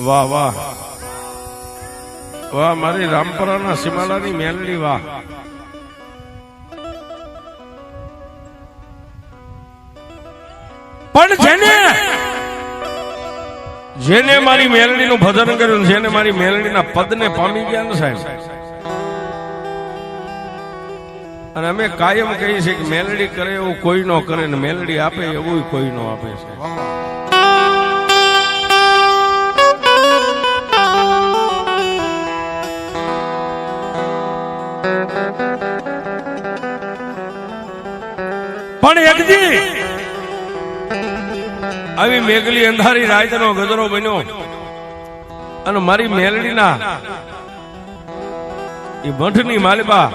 વાહ વાહ વાહ, મારી રામપરાના સીમાડાની મેલડી વાહ. પણ જેને મારી મેલડીનું ભજન કર્યું, જેને મારી મેલડીના પદને પામી ગયા ને સાહેબ, અને અમે કાયમ કહીએ છીએ કે મેલડી કરે એવું કોઈ નો કરે ને મેલડી આપે એવું કોઈ નો આપે છે. પણ એકદી આવી મેઘલી અંધારી રાતનો ગજરો બન્યો અને મારી મેલડીના એ મઠની માલિબા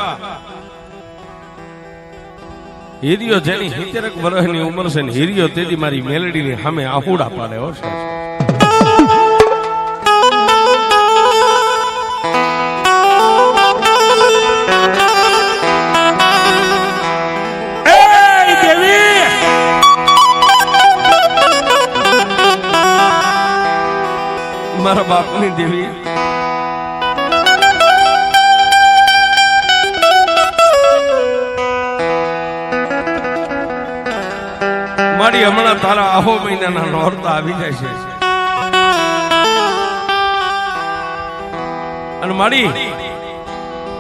હીરિયો, જેની 70 વર્ષની ઉંમર છે ને હીરિયો તેથી મારી મેલડીની સામે આહુડા પાડે. હો મારા બાપની દેવી, મારી હમણાં તારા આહો મહિનાના નોરતા આવી જાય છે અને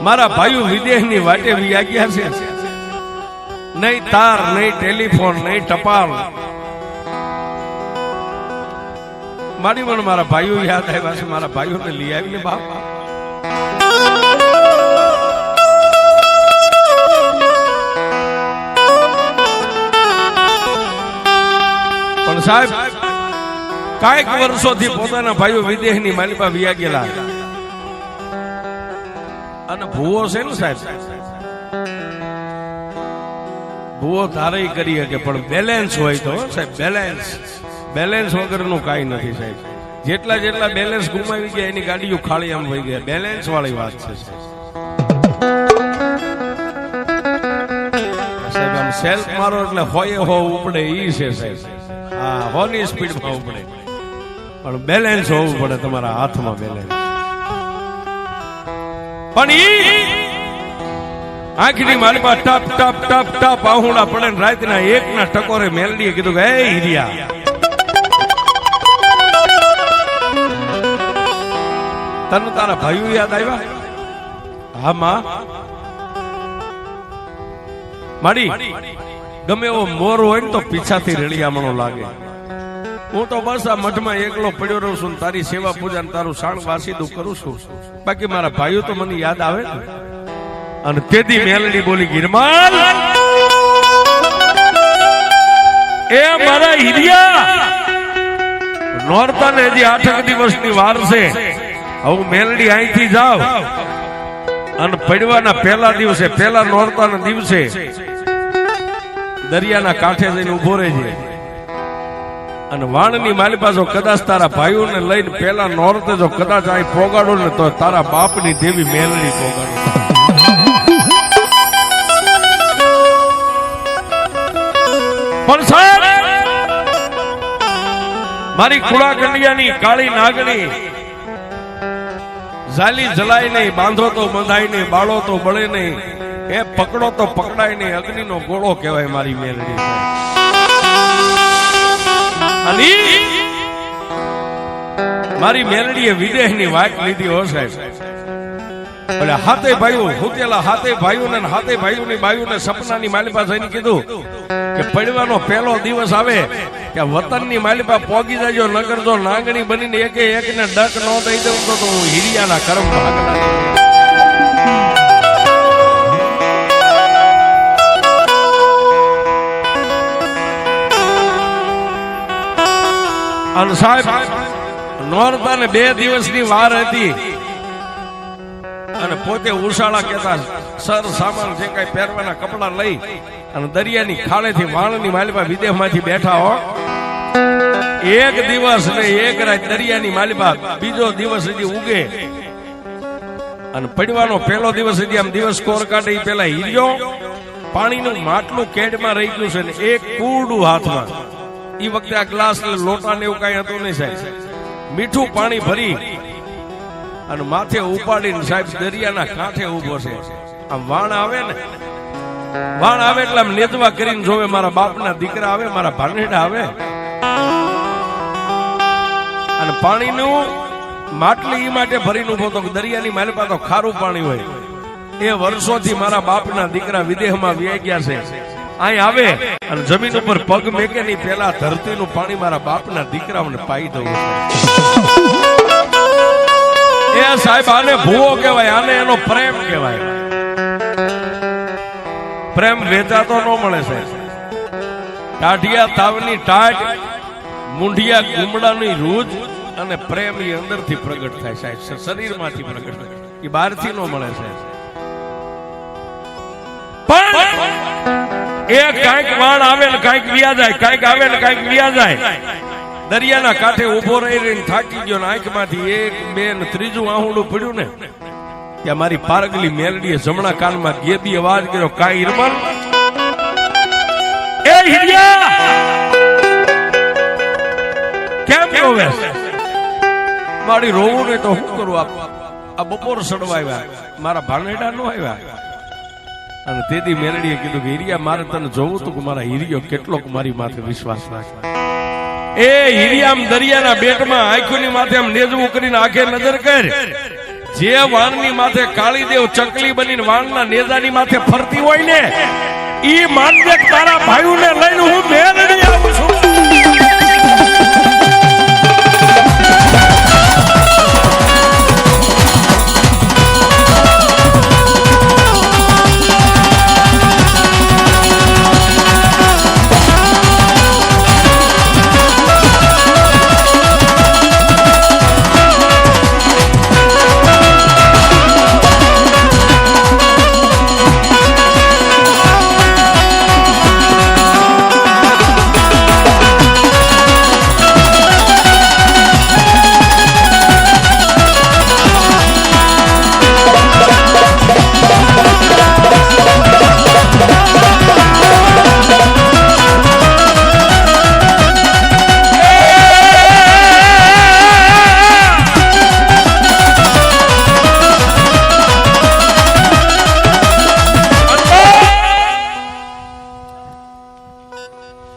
મારા ભાઈઓ વિદેશની વાટે વ્યાગ્યા છે. નહીં તાર, નહીં ટેલિફોન, નહીં ટપાલ. મારી પણ મારા ભાઈઓ યાદ આવ્યા છે. મારા ભાઈઓને લઈ આવીએ બાપ. પણ સાહેબ કાંઈક વર્ષોથી પોતાના ભાઈઓ વિદેશની માલિપા વિયા ગયેલા અને ભૂવો છે ને સાહેબ, ભૂવો ધારે કરી શકે પણ બેલેન્સ હોય તો સાહેબ, બેલેન્સ વગરનું કાંઈ નથી સાહેબ. જેટલા બેલેન્સ ગુમાવી ગયા એની ગાડીઓ ખાલી આમ વહી ગયા. બેલેન્સ વાળી વાત છે સાહેબ. આમ સેલ્ફ મારો એટલે હોય હો ઉપડે ઈ છે સાહેબ. હા, હોની સ્પીડમાં ઉપડે પણ બેલેન્સ હોવું પડે તમારા હાથમાં. બેલેન્સ પણ ઈ આંખની મારી પાસે ટપ ટપ ટપ ટપ આહુડા પડે ને રાતના એકના ટકોરે મેલડીએ કીધું કે એ હીરિયા, તને તારા ભાઈઓ યાદ આવ્યા? હા માં, મારી ગમે એવો મોર હોય ને તો પીછાથી રળિયામણો લાગે. હું તો બસ આ મઠમાં એકલો પડ્યો રહું છું, તારી સેવા પૂજા ને તારું શાણ વાસીદું કરું છું. બાકી મારા ભાઈઓ તો મને યાદ આવે ને. અને તેથી મેલડી બોલી, ગિરમાલ એ મારા હીરિયા, નોરતા ને હજી 8 દિવસની વાર છે. હું મેલડી અહીંથી જાવ અને પડવાના પહેલા દિવસે, પહેલા નોરતાના દિવસે દરિયાના કાંઠે જઈને ઉભો રહેજે અને વાણની માલિપા જો કદાચ તારા ભાઈઓને લઈને પહેલા નોરતે જો કદાચ અહીં પોગાડો ને તો તારા બાપની દેવી મેલડી પોગાડો. પણ સાહેબ મારી કુળા કન્યાની કાળી નાગણી ઝાલી જલાય નહીં, બાંધો તો બંધાય નહીં, બાળો તો બળે નહીં, એ પકડો તો પકડાય નહીં, અગ્નિનો ગોળો કહેવાય મારી મેલડી. અને મારી મેલડીએ વિદેશની વાત લીધી. હો સાહેબ, એટલે હાથે ભાઈઓ હુતેલા, હાથે ભાઈઓને હાથે ભાઈઓની બાયુને સપનાની માલિપા જઈને કીધું કે પડવાનો પહેલો દિવસ આવે કે વતનની માલિપા પોગી જાજો, નગર જો નાગણી બનીને એકે એકને ડક ન દઈ દઉં તો હું હીરિયાના કર્મ ભાગના. અને સાહેબ નોરતાને 2 દિવસની વાર હતી અને પોતે ઉષાળા કહેતા સર સામાન જે કઈ પહેરવાના કપડા લઈ અને દરિયાની ખાડેથી વાણની માલિપા વિદેશમાંથી બેઠા. હો, એક દિવસ ને એક રાત દરિયાની માલિપા, બીજો દિવસ હજી ઉગે અને પડવાનો પહેલો દિવસ હજી આમ દિવસ કોર કાઢે. પેલા હીરિયો પાણીનું માટલું કેડમાં રહી ગયું છે ને એક કુરડું હાથમાં. એ વખતે આ ગ્લાસ લોટા ને એવું કઈ હતું નહીં સાહેબ. મીઠું પાણી ભરી અને માથે ઉપાડીને સાહેબ દરિયાના કાંઠે ઉભો છે. આમ વાણ આવે ને, વાણ આવે એટલે આમ નેદવા કરીને જોવે મારા બાપના દીકરા આવે, મારા ભાનેડા આવે. અને પાણીનું માટલી ઈ માટે ભરીને ઉભો તો દરિયાની માલિપા તો ખારું પાણી હોય. એ વર્ષોથી મારા બાપના દીકરા વિદેહમાં વ્યાઈ ગયા છે. અહીં આવે અને જમીન ઉપર પગ મેકે નહીં પેલા ધરતીનું પાણી મારા બાપના દીકરાઓને પાઈ દઉં. એ સાહેબ આને ભૂવો કહેવાય, આને એનો પ્રેમ કહેવાય. પ્રેમ વેચાતો ન મળે સાહેબ. ટાઢિયા તાવની ટાઢ, મુંઢિયા ગુમડાની રૂજ અને પ્રેમ એ અંદરથી પ્રગટ થાય સાહેબ, શરીરમાંથી પ્રગટ થાય, એ બહારથી ન મળે સાહેબ. પણ એ કાંઈક વાણ આવે ને કાંઈક વ્યા જાય, કાંઈક આવે ને કાંઈક વ્યા જાય. દરિયાના કાંઠે ઉભો રહીને થાકી ગયો ને આંખમાંથી એક બે ને ત્રીજું આહુડું પડ્યું ને ત્યાં મારી પારગલી મેલડીએ જમણા કાનમાં ગેબી અવાજ કર્યો, કાંઈ ઈરમન એ હિરિયા કેમ રોવે? મારી રોવું ને તો શું કરું? આ બપોર સડવા આવ્યા, મારા ભાનેડા નો આવ્યા. અને તેથી મેલડીએ કીધું કે હિરિયા મારે તને જોવું તું કે મારા હિરિયો કેટલોક મારી માથે વિશ્વાસ રાખે. એ હિરિયામ દરિયાના બેટમાં આંખોની માથે આમ નેજવું કરીને આંખે નજર કર. જે વાણની માથે કાળીદેવ ચકલી બનીને વાણના નેજાની માથે ફરતી હોય ને ઈ માનજે તારા ભાઈઓને લઈને હું મેલડી આવું છું.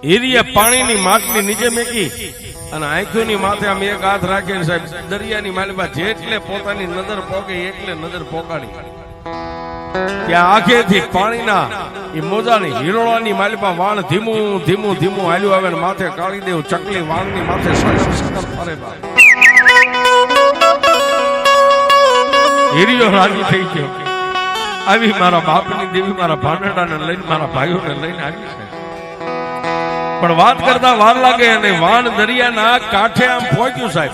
હિરિયા પાણીની માટલી નીચે મેકી અને આંખોની માથે આમ એક હાથ રાખીને સાહેબ દરિયાની માલિપા જેટલે પોતાની નજર પોકે એટલે નજર પોકાડી. ત્યાં આખેથી પાણીના એ મોજાની હિરોળાની માલિપા વાણ ધીમું ધીમું ધીમું હાલ્યું આવે ને માથે કાળીદેવ ચકલી વાણની માથે સકર સકર ફરે. હિરિયો રાજી થઈ ગયો. આવી મારા બાપની દેવી મારા ભાનેડાને લઈને મારા ભાઈઓને લઈને આવી છે. પણ વાત કરતા વાર લાગે અને વાન દરિયાના કાંઠે આમ પહોંચ્યું સાહેબ.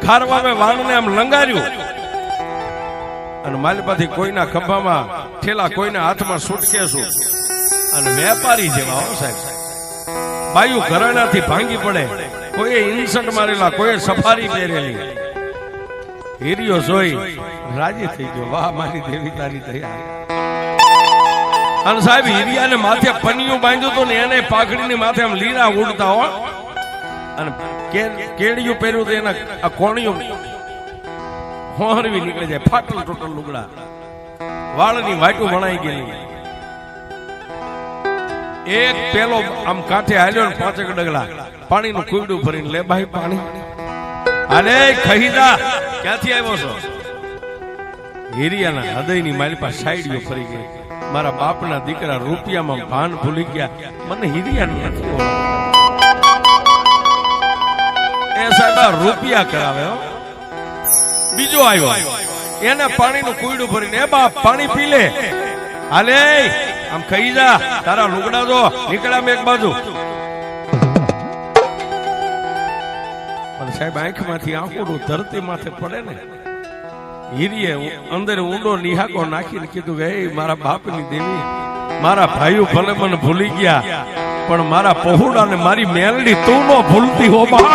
ખારવા વાનને આમ લંગાર્યું અને માલિપાથી કોઈના ખંભામાં ઠેલા, કોઈના હાથમાં સુટકેસું અને વેપારી જેવા હો સાહેબ. બાયુ ઘરાણાથી ભાંગી પડે, કોઈએ ઇન્સર્ટ મારેલા, કોઈએ સફારી પહેરેલી. હિરિયો જોઈ રાજી થઈ ગયો, વાહ મારી દેવી તારી દયા. અને સાહેબ હિરિયાને માથે પનિયું બાંધ્યું હતું ને એને પાઘડીની માથે આમ લીરા ઉડતા હો. અને કેડિયું પહેર્યું તો એના આ કોણિયું હોહરવી નીકળી જાય, ફાટલ ટોટલ લુગડા, વાળની વાટું વણાઈ ગયેલી. એક પેલો આમ કાંઠે હાલ્યો ને 5 ડગલા પાણીનું કુંડું ભરીને, લે ભાઈ પાણી. અરે ખહીદા ક્યાંથી આવ્યો છો? હિરિયાના હૃદયની માલિપા સાઈડીઓ ફરી ગઈ. મારા બાપના દીકરા રૂપિયામાં ભાન ભૂલી ગયા, મને હિરિયા નથી ઓળખતા. એ સાહેબ રૂપિયા કરાવે. બીજો આવ્યો, એને પાણીનું કુંડું ભરીને, એ બાપ પાણી પી લે. હાલે આમ ખાઈ જા, તારા લુગડા જો નીકળ્યા એક બાજુ. પણ સાહેબ આંખમાંથી આંખોડું ધરતી માથે પડે ને. હિરિયે અંદર ઊંડો નિહાકો નાખીને કીધું કે મારા બાપની દેવી, મારા ભાઈઓ ભલે મને ભૂલી ગયા પણ મારા પહોળા ને મારી મેલડી તું નો ભૂલતી હો બા.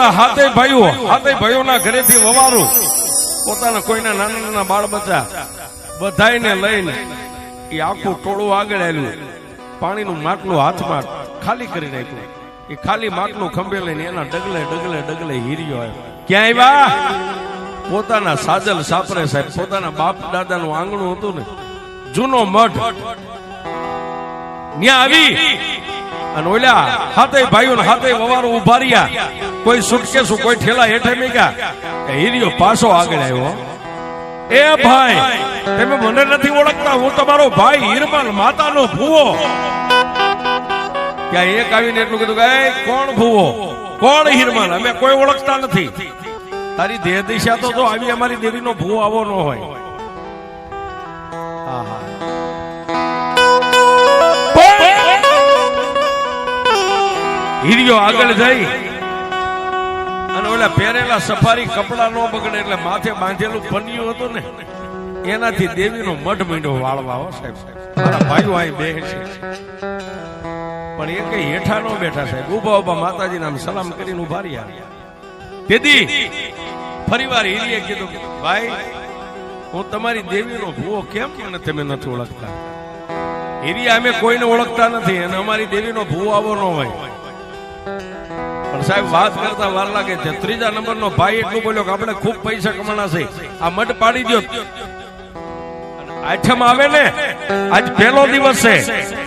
ઓલા હાથે ભાઈઓના ઘરેથી વવારું પોતાના કોઈના નાના નાના બાળ બચ્ચા બધાઈને લઈને એ આખું ટોળું આગળ આવ્યું, પાણીનું માટલું હાથમાં ખાલી કરી નાખ્યું. એ ખાલી માટલું ખંભે લઈને એના ડગલે ડગલે ડગલે હીર્યો આવ્યો. ક્યાં આવ્યા? પોતાના સાજલ સાપરે સાહેબ, પોતાના બાપ દાદાનું આંગણું હતું ને, જૂનો મઠ, ત્યાં આવી અને ઓલા હાથે ભાઈઓ હાથે વવારો ઉભા રહ્યા. કોઈ સુટકેસું કોઈ ઠેલા હેઠે મેક્યા. હીર્યો પાછો આગળ આવ્યો. એ ભાઈ, તમે મને નથી ઓળખતા, હું તમારો ભાઈ હીરમાલ માતાનો ભૂવો. ત્યાં એક આવીને એટલું કીધું કે કોણ ભૂવો, કોણ હીરમાલ? અમે કોઈ ઓળખતા નથી. તારી દેહ દિશા તો આવી અમારી દેવીનો ભૂવો આવો ન હોય. હીરિયો આગળ જઈ અને ઓલા પહેરેલા સફારી કપડા નો બગડે એટલે માથે બાંધેલું પન્યું હતું ને, એનાથી દેવીનો મઢ મીંડો વાળવા. હો સાહેબ, મારા ભાઈઓ અહીં બે છે, પણ એ કઈ હેઠા નો બેઠા સાહેબ, ઉભા ઉભા માતાજી નામ સલામ કરીને ઉભા રહ્યા. તેથી ફરી વાર હીરીએ કીધું, ભાઈ હું તમારી દેવીનો ભૂવો કેમ મને તમે નથી ઓળખતા? હીરી અમે કોઈને ઓળખતા નથી અને અમારી દેવીનો ભૂવો આવો ન હોય. પણ સાહેબ વાત કરતા વાર લાગે છે. ત્રીજા નંબરનો ભાઈ એટલું બોલ્યો કે આપણે ખૂબ પૈસા કમાણા છે, આ મઢ પાડી દો. આઠમ આવે ને, આજ પહેલો દિવસ છે,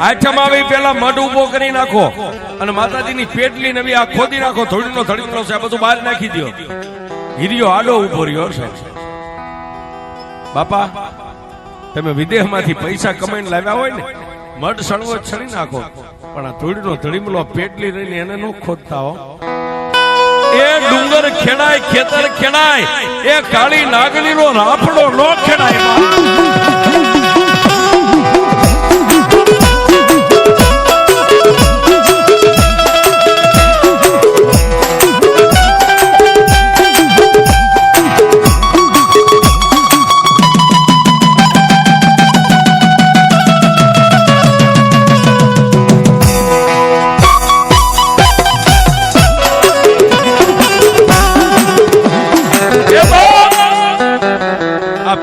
આઠમ આવે પેલા મઢ ઉભો કરી નાખો અને માતાજીની પેટલી નવી આ ખોદી નાખો, ધોળીનો ધડીનો છે, આ બધું બહાર નાખી દો. હીરિયો આડો ઉભો રહ્યો સાહેબ. બાપા, તમે વિદેશમાંથી પૈસા કમાઈને લાવ્યા હોય ને, મઢ સળવો છડી નાખો, પણ આ ધૂળનો ધડીમલો પેટલી રહીને એને ન ખોદતા હો. એ ડુંગર ખેડાય, ખેતર ખેડાય, એ કાળી નાગણીનો રાફડો ન ખેડાય.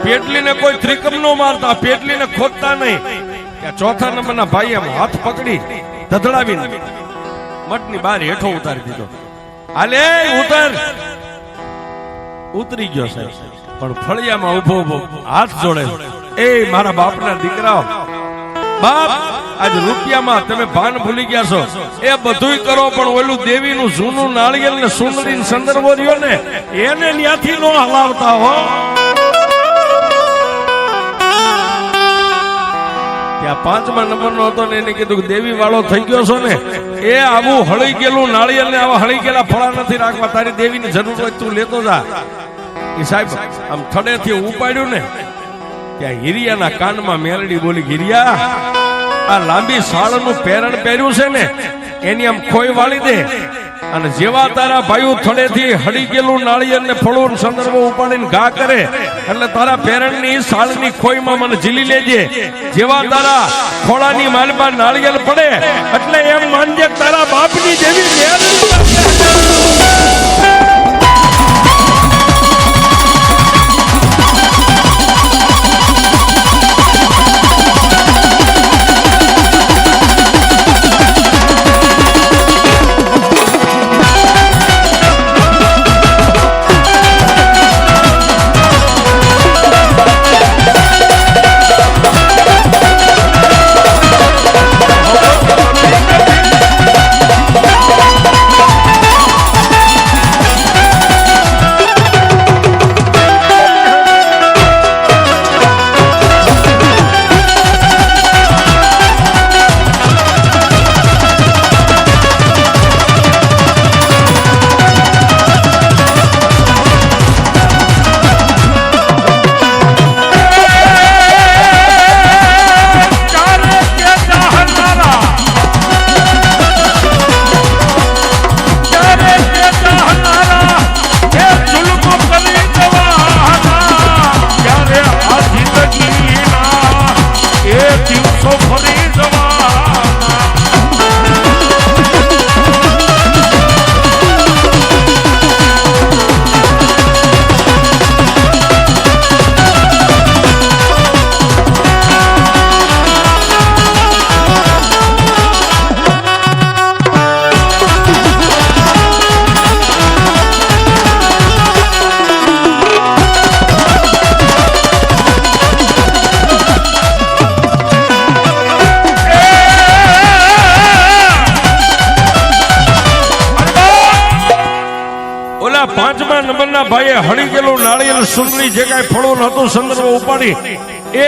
પેટલીને કોઈ ત્રિકમ નો મારતા, પેટલીને ખોદતા નહીં. ચોથા નંબરના ભાઈ એમ હાથ પકડી ધધડાવીને મઠની બહાર હેઠો ઉતારી દીધો. હાલે ઉતરી ગયો સાહેબ, પણ ફળિયામાં ઉભો ઉભો હાથ જોડે, એ મારા બાપના દીકરાઓ, બાપ આજ રૂપિયામાં તમે ભાન ભૂલી ગયા છો. એ બધુંય કરો, પણ ઓલું દેવીનું જૂનું નાળિયેર ને સુંદરી સંદર્ભો રહ્યો ને, એને ત્યાંથી નો હલાવતા હો. ત્યાં પાંચમા નંબરનો હતો ને, એને કીધું કે દેવી વાળો થઈ ગયો છો ને, એ આવું હળી ગયેલું નાળિયેર ને આવા હળી ગયેલા ફળા નથી રાખવા. તારી દેવીની જરૂર હોય તું લેતો જા. એ સાહેબ આમ થડેથી ઉપાડ્યું ને, ત્યાં હીરિયાના કાનમાં મેલડી બોલી, હીરિયા આ લાંબી સાળનું પેરણ પહેર્યું છે ને, એની આમ ખોઈ વાળી દે, અને જેવા તારા ભાઈઓ થડેથી હળી ગયેલું નાળિયેર ને ફળો સંદર્ભો ઉપાડીને ઘા કરે, એટલે તારા પેરણની સાળની ખોઈમાં મને ઝીલી લેજે. જેવા તારા ખોળાની માલમાં નાળિયેર પડે એટલે એમ માનજે તારા બાપની જેવી ભાઈએ હળી ગયેલું નાળિયેર સુંદરી જે કાંઈ ફળું હતું સંદર્ભ ઉપાડી એ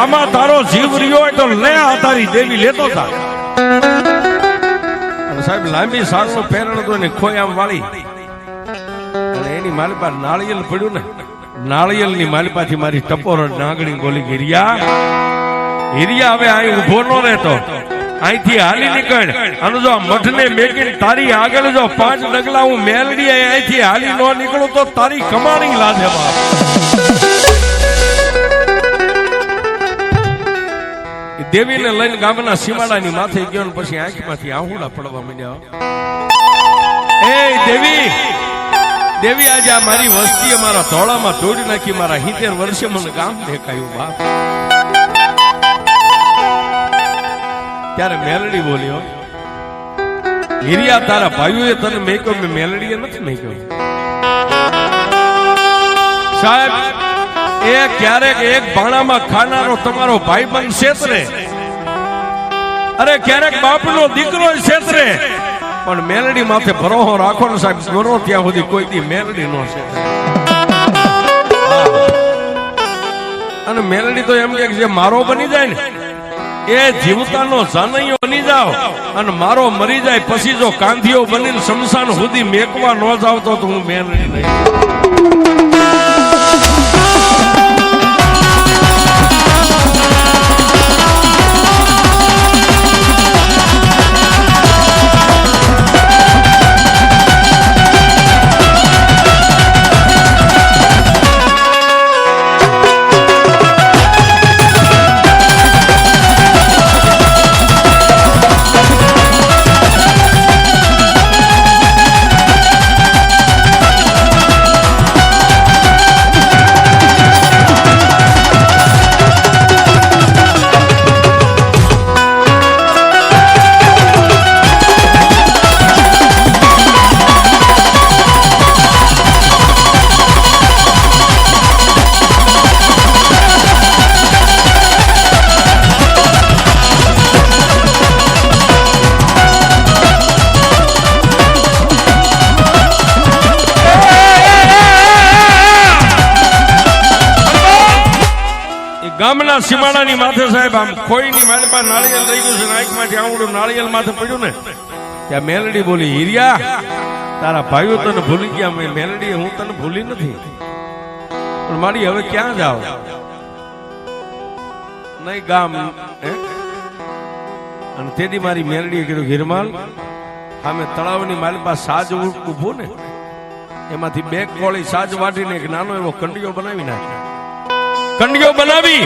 આમાં તારો જીવ રહ્યો હોય તો લે આ તારી દેવી લેતો થા. અને સાહેબ લાંબી સાલનું પહેરણ હતું ને ખોઈ આમ વાળી અને એની માલિપા નાળિયેર પડ્યું ને નાળિયેર ની માલિપાથી મારી ટપોર નાગણી બોલી હિરિયા હિરિયા હવે અહીં ઉભો ન રહેતો અહીંથી હાલી નીકળ અને જો મઠને મેકીને તારી આગળ જો 5 ડગલા હું મેલડી અહીંથી હાલી ન નીકળું તો તારી કમાણી લાગે બાપ. દેવીને લઈને ગામના સીમાડાની માથે ગયો ને પછી આંખમાંથી આહુડા પડવા માંડ્યા. એ દેવી દેવી આજે આ મારી વસ્તીએ મારા ધોળામાં તોડી નાખી મારા 70 વર્ષે મને ગામ દેખાયું બાપ. ત્યારે મેલડી બોલ્યો હિરિયા તારા ભાઈઓએ તને મેક્યો મેં મેલડીએ નથી મેક્યો. સાહેબ એ ક્યારેક એક ભાણામાં ખાનારો તમારો ભાઈ બંધ છેતરે અરે ક્યારેક બાપનો દીકરો છેતરે પણ મેલડી માથે ભરોહો રાખો ને સાહેબ મરો ત્યાં સુધી કોઈ દી મેલડી નો છેતરે. અને મેલડી તો એમ કે જે મારો બની જાય ને એ જીવતાનો જાનૈયો બની જાવ અને મારો મરી જાય પછી જો કાંધીઓ બનીને શમશાન સુધી મેકવા ન જાવ તો હું મેલડી નહીં. ગામના સીમાડાની માથે સાહેબ આમ ખોઈની માલિપા નાળિયેર લઈ ગયું છે આંખમાંથી આવડું નાળિયેર માથે પડ્યું ને ત્યાં મેલડી બોલી હિરિયા તારા ભાઈઓ તને ભૂલી ગયા મેં મેલડી હું તને ભૂલી નથી પણ મારી હવે ક્યાં જાવ નહીં ગામ અને તેથી મારી મેલડીએ કીધું ગિરમાલ સામે તળાવની માલિપા સાજ ઉભું ને એમાંથી 2 કોળી સાજ વાટીને એક નાનો એવો કંડિયો બનાવી નાખ્યો. કંડિયો બનાવી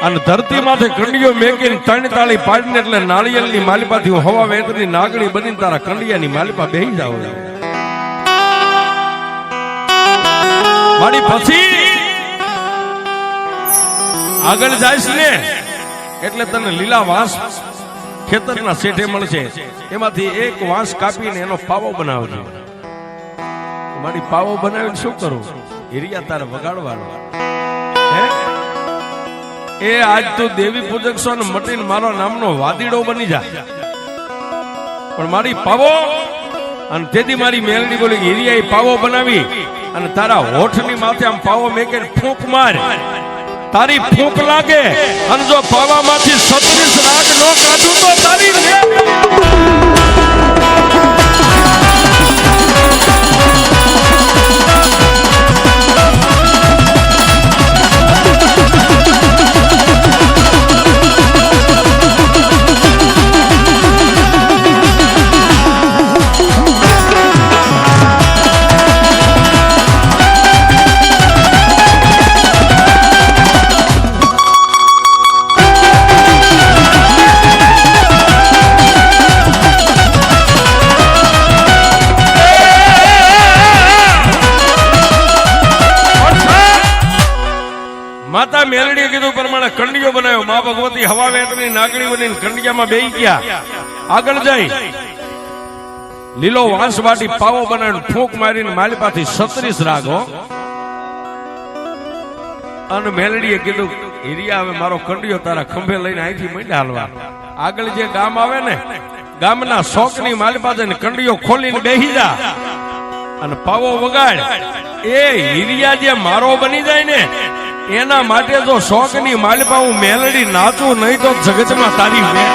અને ધરતી માથે કંડિયો મેકીને 3 તાળી પાડીને એટલે નાળિયેરની માલિપાથી હવા વેતની નાગણી બનીને તારા કંડિયાની માલિપા બેહી જાવ મારી. પછી આગળ જાઈશ ને એટલે તને લીલા વાંસ ખેતરના શેઠે મળશે એમાંથી એક વાંસ કાપીને એનો પાવો બનાવજો. મારી પાવો બનાવીને શું કરું હિરિયા તારે વગાડવાનો. એ આજ તું દેવી પૂજક છો ને મટીને મારો નામનો વાદીડો બની જા પણ મારી પાવો. અને તેથી મારી મેલડી બોલી હિરિયા પાવો બનાવી અને તારા હોઠની માથે આમ પાવો મેકે ફૂંક માર તારી ફૂંક લાગે અને જો પાવામાંથી 36 રાગ નો કાઢું તો તારી માતા મેલડીએ કીધું પ્રમાણે કંડિયો બનાવ્યો. મા ભગવતી હવા વેતની નાગણી બનીને કંડિયામાં બેહી ગયા. આગળ જઈ લીલો વાંસ વાટી પાવો બનાવીને ફૂંક મારીને માલિપાથી 36 રાગો. અને મેલડીએ કીધું હિરિયા હવે મારો કંડિયો તારા ખંભે લઈને અહીંથી માંડ્યા હાલવા. આગળ જે ગામ આવે ને ગામના શોકની માલિપા જઈને કંડિયો ખોલીને બેહી જા અને પાવો વગાડ. એ હીરિયા જે મારો બની જાય ને એના માટે જો શોખની માલપા હું મેલડી નાચું નહીં તો જગતમાં તારી મેં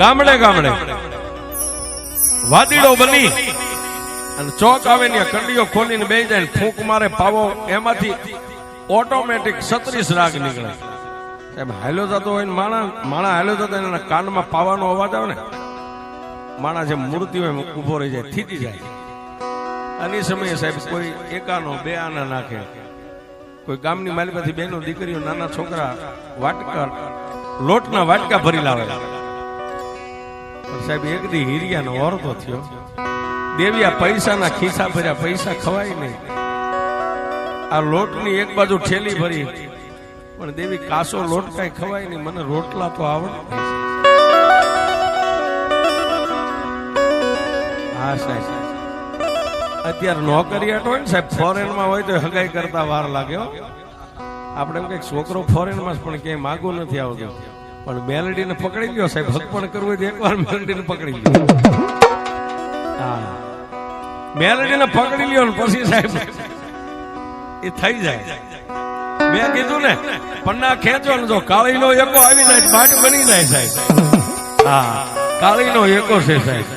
ગામડે ગામડે વાદીડો બની અને ચોક આવે ને કંડીઓ ખોલીને બેસી જાય ફૂંક મારે પાવો એમાંથી ઓટોમેટિક 36 રાગ નીકળે. સાહેબ હાલ્યો જતો હોય ને માણા હાલ્યો જતો એના કાનમાં પાવાનો અવાજ આવે ને માણા જે મૂર્તિ હોય ઉભો રહી જાય, થીજી જાય. અને એ સમયે સાહેબ કોઈ એકાનો બે આના નાખે, કોઈ ગામની માલિકાથી બેનો દીકરીઓ નાના છોકરા વાટકા લોટના વાટકા ભરી લાવે. સાહેબ એક દી હીરિયાનો ઓરતો થયો, દેવિયા પૈસાના ખિસ્સા ભર્યા, પૈસા ખવાય નહીં. આ લોટની એક બાજુ ઠેલી ભરી, પણ દેવી કાસો લોટ કઈ ખવાય નહીં, મને રોટલા તો આવડે. હા સાહેબ અત્યારે નોકરિયાત હોય ને સાહેબ ફોરેનમાં હોય તો હગાઈ કરતા વાર લાગે. આપણે એમ કઈક છોકરો ફોરેનમાં પણ ક્યાંય માગું નથી આવતું, પણ મેલડીને પકડી લ્યો સાહેબ, હક પણ કરવું હોય એકવાર મેલડીને પકડી લ્યો. હા મેલડીને પકડી લ્યો ને પછી સાહેબ એ થઈ જાય. મેં કીધું ને પન્ના ખેંચો ને જો કાળીનો એકો આવી જાય પાટ બની જાય સાહેબ. હા કાળીનો એકો છે સાહેબ.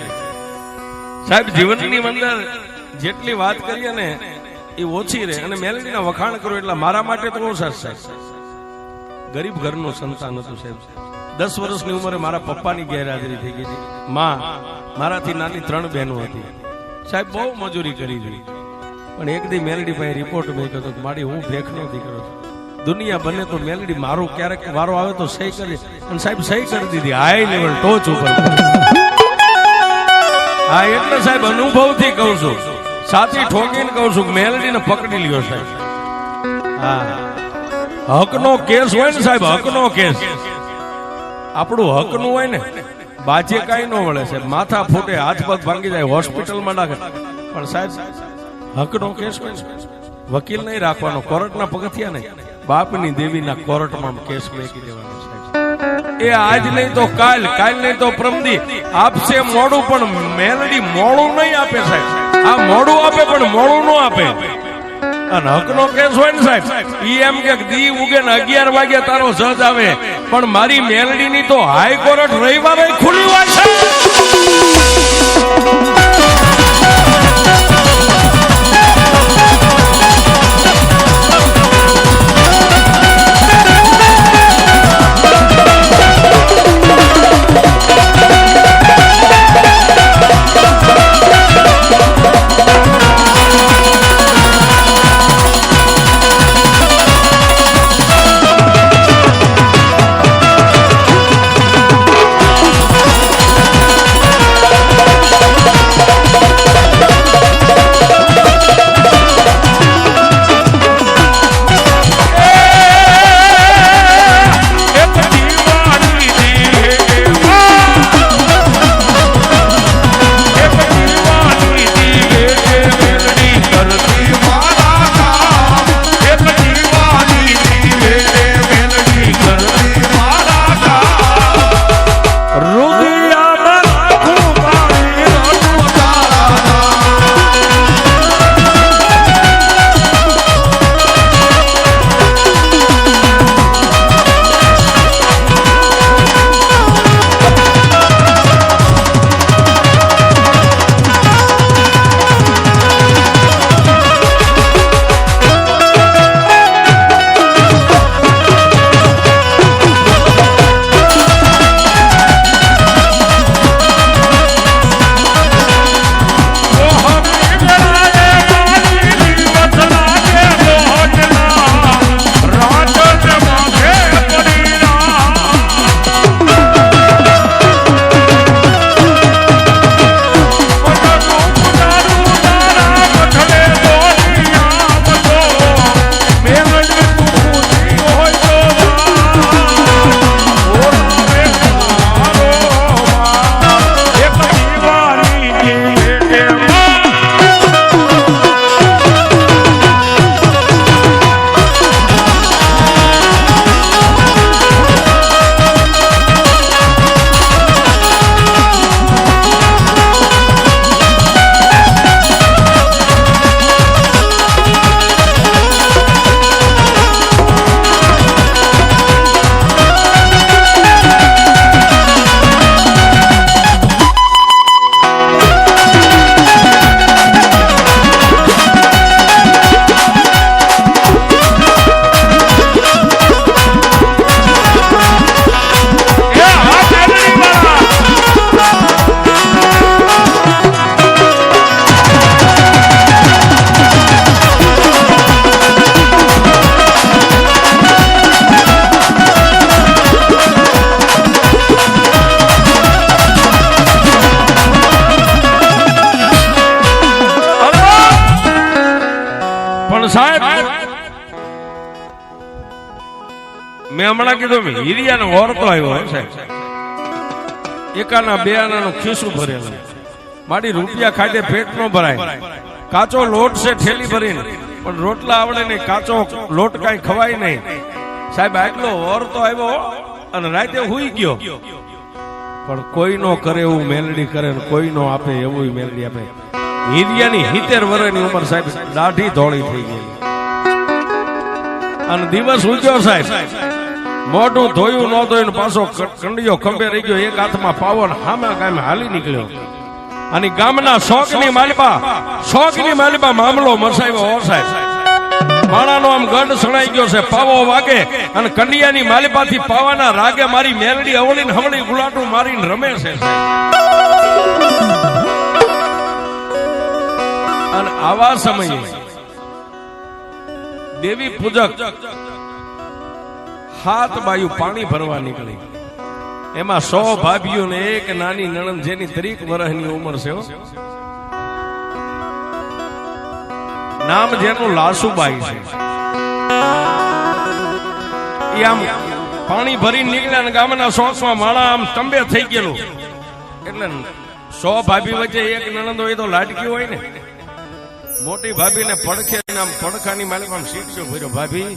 સાહેબ જીવનની અંદર જેટલી વાત કરીએ ને એ ઓછી રહે, અને મેલડીના વખાણ કરું એટલે મારા માટે તો ઓછા સાહેબ. ગરીબ ઘરનું સંતાન હતું સાહેબ. 10 વર્ષની ઉંમરે મારા પપ્પાની ગેરહાજરી થઈ ગઈ હતી. માં મારાથી નાની 3 બહેનો હતી સાહેબ. બહુ મજૂરી કરી હતી, પણ એક દી મેલડી પાસે રિપોર્ટ મેક્યો હતો મારી હું ભેખનો દીકરો છું, દુનિયા બને તો મેલડી મારું ક્યારેક વારો આવે તો સહી કરી. અને સાહેબ સહી કરી દીધી હાઈ લેવલ ટોચ ઉપર. હા એટલે સાહેબ અનુભવથી કહું છું, સાચી ઠોકીને કહું છું, મેલડીને પકડી લ્યો સાહેબ. હા હકનો કેસ હોય ને સાહેબ, હકનો કેસ આપણું હકનું હોય ને બાજે કઈ ન વળે સાહેબ. માથા ફૂટે, હાથ પગ ભાંગી જાય, હોસ્પિટલમાં નાખે, પણ સાહેબ હકનો કેસ હોય વકીલ નહીં રાખવાનો, કોર્ટના પગથિયા નહીં, બાપની દેવીના કોર્ટમાં કેસ મેકી દેવાનો સાહેબ. એ આજ નહીં તો કાલ, કાલ નહીં તો પ્રમદી આપશે મોડું, પણ મેલડી મોડું નહીં આપે સાહેબ. આ મોડું આપે પણ મોડું ન આપે. અને હકનો કેસ હોય ને સાહેબ, ઈ એમ કે દી ઉગે ને 11 વાગે તારો જજ આવે, પણ મારી મેલડીની તો હાઈકોર્ટ રવિવારે ખુલ્લી હોય છે. સાહેબ મેં હમણાં કીધું હિરિયાનો ઓરતો આવ્યો સાહેબ, એકાના બે આનાનું ખિસ્સું ભરેલું, મારી રૂપિયા ખાતે પેટ નો ભરાય, કાચો લોટ છે ઠેલી ભરીને, પણ રોટલા આવડે નહીં, કાચો લોટ કઈ ખવાય નહીં સાહેબ. આટલો ઓરતો આવ્યો અને રાતે હુઈ ગયો, પણ કોઈ નો કરે એવું મેલડી કરે, કોઈ નો આપે એવું મેલડી આપે. હિરિયાની 70 વર્ષની ઉંમર સાહેબ, દાઢી ધોળી થઈ ગઈ અને દિવસ ઉજ્યો સાહેબ, મોઢું ધોયું ન ધોયું, પાછો કંડિયો ખંભે રહી ગયો, એક હાથમાં પાવન હામે કામે હાલી નીકળ્યો. અને ગામના શોકની માલિબા મામલો મસાવ્યો હો સાહેબ. માણાનો આમ ગઢ સણાઈ ગયો છે, પાવો વાગે અને કંડિયાની માલિબાથી પાવાના રાગે મારી મેલડી અવળીને હવળી ગુલાટું મારીને રમે છે. અને આવા સમયે દેવી પૂજક 7 બાયુ પાણી ભરવા નીકળી, એમાં 100 ભાભીઓ ને એક નાની નણંદ જેની 30 વર્ષની ઉંમર છે, નામ જેનું લાસુબાઈ છે. એ આમ પાણી ભરી નીકળ્યા અને ગામના શોખમાં માણા આમ તંબે થઈ ગયેલું. એટલે 100 ભાભી વચ્ચે એક નણંદ હોય તો લાડકી હોય ને, મોટી ભાભી ને પડખે આમ પડખાની માલિક આમ શીખશો ભર્યો, ભાભી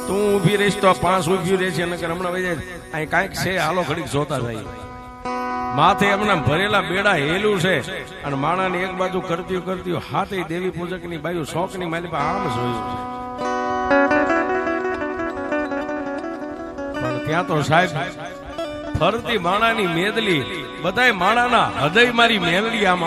તું ઉભી રહીશ તો 5 ઉભી રહે છે, નકર હમણાં વહી જાય, અહીં કાંઈક છે હાલો ઘડીક જોતા જાય. માથે એમના ભરેલા બેડા હેલું છે અને માણાને એક બાજુ કરતી હાથે દેવી પૂજકની બાજુ શોખની માલિક આમ જોયું છે. પણ ત્યાં તો સાહેબ ફરતી માણાની મેદલી, બધાય માણાના હૃદય મારી મેલડી આમ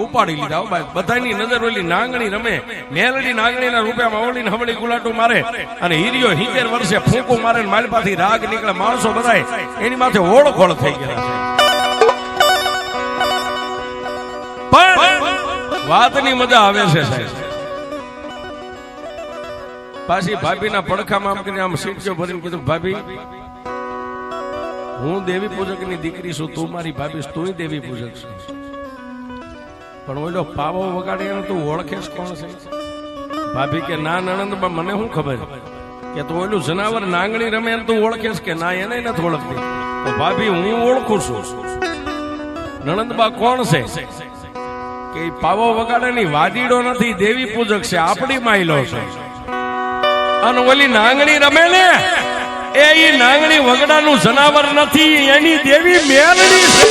ઉપાડી લીધા. બધાની નજર ઓલી નાંગણી રમે, મેલડી નાંગણીના રૂપિયામાં ઓળીને હવળી ગુલાટું મારે અને હિરિયો 70 વર્ષે ફૂંકું મારે, માલપાથી રાગ નીકળે, માણસો બધાય એની માથે ઓળખોળ થઈ ગયા છે. પણ વાતની મજા આવે છે સાહેબ. પાછી ભાભીના પડખામાં આમ કરીને આમ સીટજો ભરીને કીધું, ભાભી હું દેવી પૂજકની દીકરી છું, તું મારી ભાભી, તું દેવી પૂજક છું. પણ ઓલો પાવો વગાડે એને તું ઓળખેશ કોણ છે? ભાભી કે ના નણંદ, મને શું ખબર કે તું ઓલું જનાવર નાંગણી રમે એને તું ઓળખેશ કે ના? એને નથી ઓળખતી. તો ભાભી હું ઓળખું છું. નણંદબા કોણ છે? કે પાવો વગાડે ની વાદીડો નથી, દેવી પૂજક છે, આપણી માયલો છે. અને ઓલી નાંગણી રમે ને એ નાંગણી વગડાનું જનાવર નથી, એની દેવી મેલડી છે.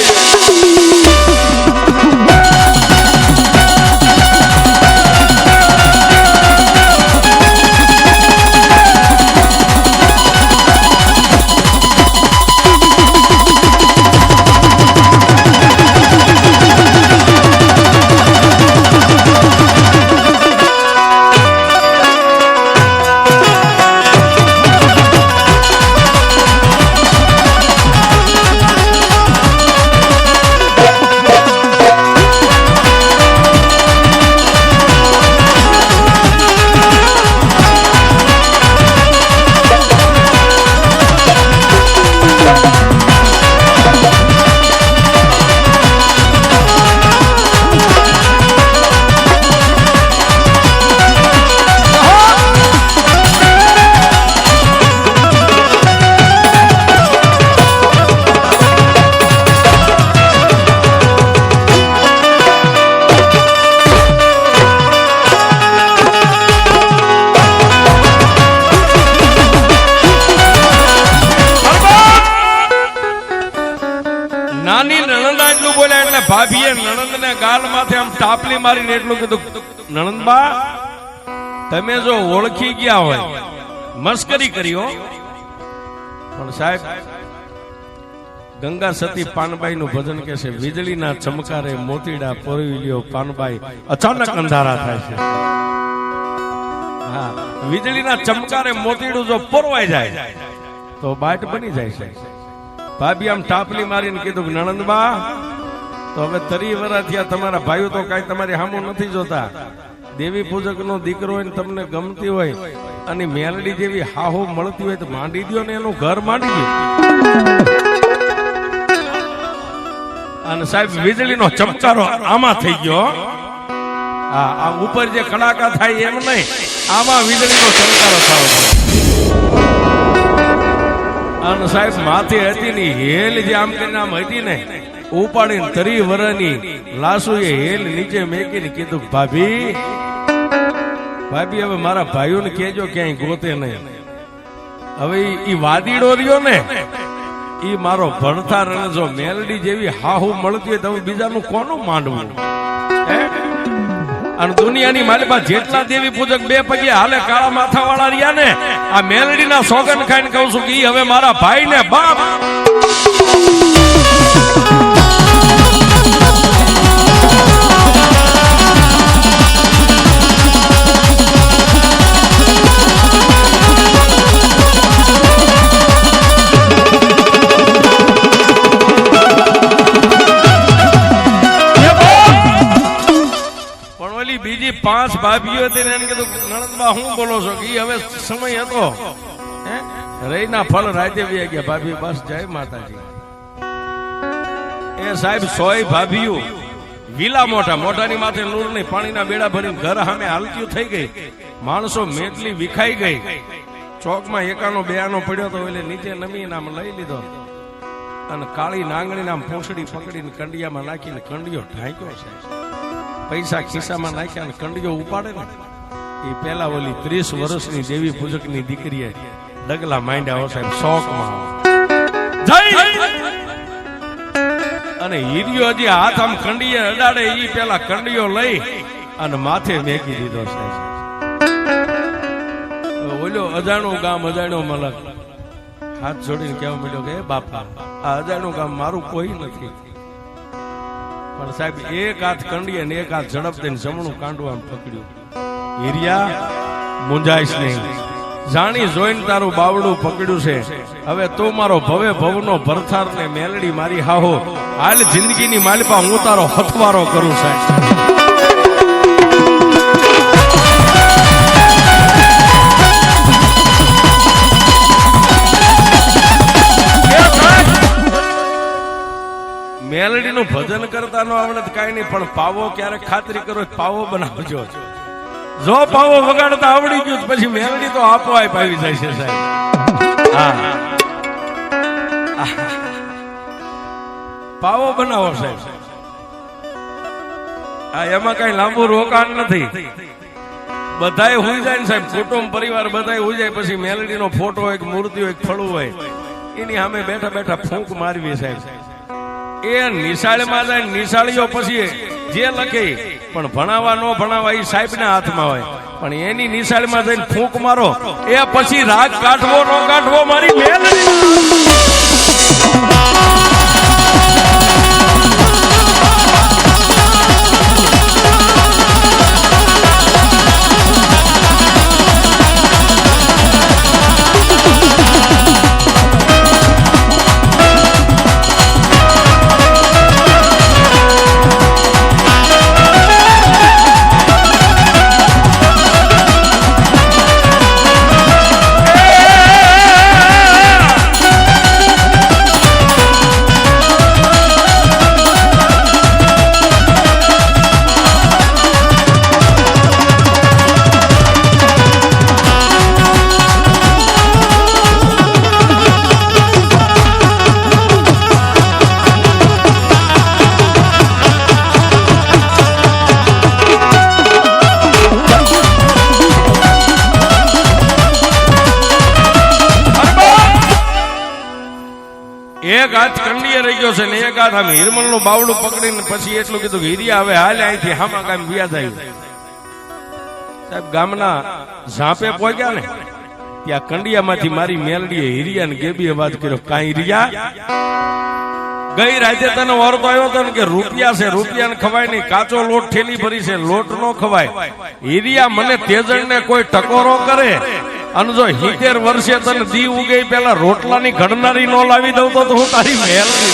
આમ ટાપલી મારીને એટલું કીધું, નણંદબા તમે જો ઓળખી ગયા હોય, મસ્કરી કરી હો, પણ સાહેબ ગંગા સતી પાનબાઈ નું ભજન કે છે, વીજળીના ચમકારે મોતીડા પોરવી લ્યો પાનબાઈ, અચાનક અંધારા થાય છે. હા, વીજળીના ચમકારે મોતીડું જો પોરવાઈ જાય તો બાટ બની જાય છે. ભાભી આમ ટાપલી મારીને કીધું, નણંદબા તો હવે 30 વર્ષ થયા, તમારા ભાઈઓ તો કઈ તમારી સામું નથી જોતા. દેવી પૂજક નો દીકરો હોય ને તમને ગમતી હોય અને મેલડી જેવી હાહુ મળતી હોય તો માંડી દો ને, એનું ઘર માંડી દો. અને સાહેબ વીજળીનો ચમકારો આમાં થઈ ગયો. આ ઉપર જે કડાકા થાય એમ નહીં, આમાં વીજળીનો ચમકારો થયો. અને સાહેબ માથે હતી ની હેલ જે આમ કરીને આમ હતી ને, ઉપાડીને 30 વર્ષની લાશુ એ હેલ નીચે મેકીને કીધું, ભાભી ભાભી હવે મારા ભાઈઓને કહેજો ક્યાંય ગોતે નહીં. હવે ઈ વાદીડો રહ્યો ને, ઈ મારો ભણથાર, અને જો મેલડી જેવી હાહુ મળતી હોય તો બીજાનું કોનું માંડવું? અને દુનિયાની મારી પાસે જેટલા દેવી પૂજક 2 પગે હાલે કાળા માથા વાળા રહ્યા ને, આ મેલડીના સોગન ખાઈને કહું છું કે ઈ હવે મારા ભાઈ ને બાપ. બીજી 5 ભાભીઓ હતી, એને કીધું, નણંદબા હું બોલો છો કે હવે સમય હતો, રહીના ફળ રાતે વી ગયા. ભાભી બસ જય માતાજી. એ સાહેબ 100 ભાભીઓ વિલા મોટાની માથે નૂર નહીં, પાણીના બેડા ભરીને ઘર સામે હાલતી થઈ ગઈ. માણસો મેટલી વિખાઈ ગઈ. ચોકમાં એકાનો બેનો પડ્યો તો એટલે નીચે નમી નામ લઈ લીધો અને કાળી નાંગણી નામ પૂંછડી પકડીને કંડિયામાં નાખીને કંડિયો ઢાંક્યો છે. પૈસા ખિસ્સામાં નાખ્યા ને કંડિયો ઉપાડે ને, એ પેલા ઓલી 30 વર્ષની દેવી પૂજકની દીકરીએ ડગલા માંડ્યા સાહેબ શોકમાં. અને હીરિયો હજી હાથ આમ કંડીએ અડાડે, ઈ પેલા કંડિયો લઈ અને માથે મેકી દીધો સાહેબ. ઓલો અજાણું ગામ, અજાણ્યો મલક હાથ જોડીને કહેવા મળ્યો કે બાપા આ અજાણું ગામ મારું કોઈ નથી. પણ સાહેબ એક હાથ કંડીએ ને એક હાથ ઝડપ દઈને જમણું કાંડું આમ પકડ્યું. હિરિયા મુંજાઈશ નહીં, જાણી જોઈને તારું બાવડું પકડ્યું છે. હવે તું મારો ભવે ભવનો ભરથાર ને મેલડી મારી હાહો, હાલ જિંદગીની માલિપા હું તારો હથવારો કરું સાહેબ. મેલડીનું ભજન કરતા નો આવડે કઈ નહીં, પણ પાવો ક્યારેક ખાતરી કરો પાવો બનાવજો. જો પાવો વગાડતા આવડી ગયું પછી મેલડી તો આપોઆપ આવી જાય છે સાહેબ. પાવો બનાવો સાહેબ. એમાં કઈ લાંબુ રોકાણ નથી. બધાએ હુઈ જાય ને સાહેબ, કુટુંબ પરિવાર બધાએ હુઈ જાય પછી મેલડીનો ફોટો હોય, મૂર્તિ હોય, ફળું હોય, એની સામે બેઠા બેઠા ફૂંક મારવી સાહેબ. એ નિશાળમાં જાય, નિશાળીઓ પછી જે લખે પણ ભણાવવા નો ભણાવવા એ સાહેબના હાથમાં હોય, પણ એની નિશાળમાં જઈને ફૂંક મારો એ પછી રાગ કાઢવો નો કાઢવો મારી મેલડી. એક હાથ કંડીએ રહી ગયો છે ને એક હાથ આમ હિરમલ નું બાવડું પકડીને પછી એટલું કીધું કે હિરિયા હવે હાલે અહીંથી હામા કામ વ્યાજ આવ્યું. સાહેબ ગામના ઝાંપે પહોંચ્યા ને ત્યાં કંડિયામાંથી મારી મેલડીએ હિરિયા ને ગેબી અવાજ કર્યો, કાંઈ હિરિયા ગઈ રાતે તને વાર્તો આવ્યો હતો ને કે રૂપિયા છે, રૂપિયા ને ખવાય નહીં, કાચો લોટ ઠેલી ભરી છે, લોટ નો ખવાય. હિરિયા મને તેજણ ને કોઈ ટકોરો કરે અને જો 70 વર્ષે તને દી ઉગે પેલા રોટલાની ઘડનારી નો લાવી દઉં તો હું તારી મેલડી